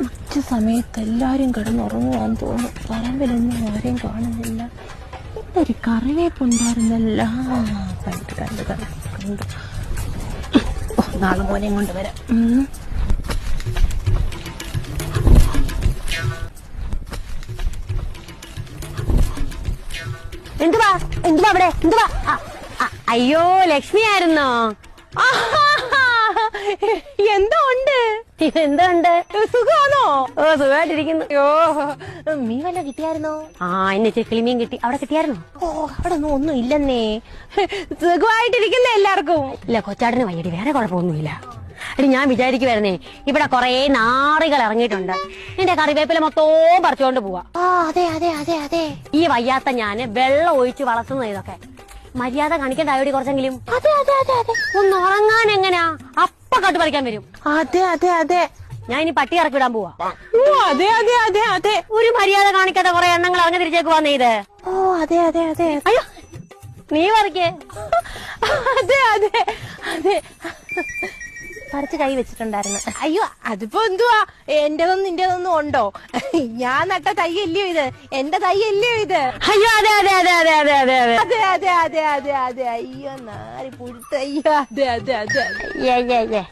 ഉച്ച സമയത്ത് എല്ലാരും കിടന്നുറങ്ങുവാന്ന് തോന്നുന്നു. പറമ്പിലൊന്നും ആരെയും കാണുന്നില്ല. ഒരു കറിവേപ്പുണ്ടായിരുന്നല്ല. കണ്ടു. നാളെ മോനെയും കൊണ്ടുവരാം. എന്തുവാ അവിടെ എന്തുവാ? അയ്യോ, ലക്ഷ്മി ആയിരുന്നോ? എന്തോ ഉണ്ട്. സുഖമാണോ? ഓ, സുഖമായിട്ടിരിക്കുന്നു. അയ്യോ, മീൻ വല്ല കിട്ടിയായിരുന്നോ? ഇന്ന് കിളിമീൻ കിട്ടി. അവിടെ കിട്ടിയായിരുന്നോ? അവിടെ ഒന്നും ഇല്ലെന്നേ. സുഖമായിട്ടിരിക്കുന്നേ എല്ലാവർക്കും. ഇല്ല, കൊച്ചാട്ടിന് വയ്യടി, വേറെ കുഴപ്പമൊന്നുമില്ല. അടി, ഞാൻ വിചാരിക്കുവായിരുന്നേ, ഇവിടെ കൊറേ നാറികൾ ഇറങ്ങിയിട്ടുണ്ട്. എന്റെ കറിവേപ്പില മൊത്തവും പറിച്ചുകൊണ്ട് പോവാ. അതെ. ഈ വയ്യാത്ത ഞാന് വെള്ളം ഒഴിച്ച് വളർത്തുന്ന ഇതൊക്കെ മര്യാദ കാണിക്കണ്ടായോടി കുറച്ചെങ്കിലും. അതെ. ഒന്ന് ഉറങ്ങാൻ എങ്ങനാ? അപ്പ കട്ട് പറിക്കാൻ വരും. അതെ. ഞാൻ ഇനി പട്ടി ഇറക്കി വിടാൻ പോവാ. അതെ. ഒരു മര്യാദ കാണിക്കാത്ത കുറെ എണ്ണങ്ങൾ അങ്ങനെ തിരിച്ചേക്ക് വന്നേ ഇത്. അതെ. അയ്യോ, നീ പറിക്കേ. അതെ. പറിച്ച് കൈ വെച്ചിട്ടുണ്ടായിരുന്നു. അയ്യോ, അതിപ്പോ എന്തുവാ? എന്റേതൊന്നും നിന്റേതൊന്നും ഉണ്ടോ? ഞാൻ നട്ട തയ്യല്ലയോ ഇത്? എന്റെ തയ്യല്ലയോ ഇത്? അയ്യോ, അതെ. അതെ. അയ്യോ, നാരി പുഴുത്ത. അയ്യോ, അതെ.